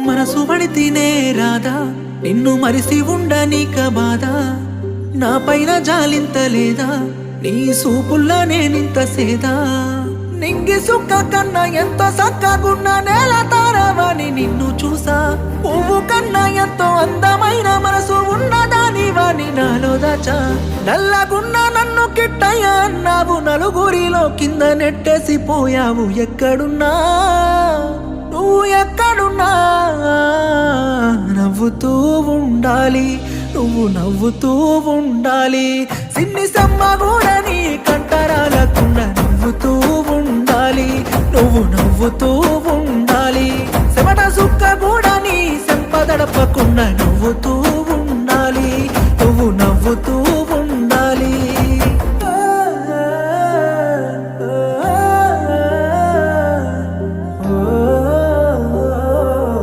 మనసు పడితేనే రాదా నిన్ను మరిసి ఉండనీక బాధ నా పైన జాలింత లేదా నీ సూపుల్లో నేనింత సేదా నింగి సుక్క కన్నా ఎంతో సక్కగున్న నేల తారవాని నిన్ను చూసా పువ్వు కన్నా ఎంతో అందమైన మనసు ఉన్నదాని వాని నాలో దాచా నల్లగున్న నన్ను కిట్టయ్య అన్నావు నలుగురిలో కింద నెట్టేసి పోయావు ఎక్కడున్నా నువ్వు ఎక్కడున్నా నవ్వుతూ ఉండాలి నువ్వు నవ్వుతూ ఉండాలి సిన్ని సమ్మ కూడా నీ కంటరాలకుండా నవ్వుతూ ఉండాలి నువ్వు నవ్వుతూ ఉండాలి చెమట సుక్క కూడా నీ సంపదడపకుండా నవ్వుతూ ఉండాలి నువ్వు నవ్వుతూ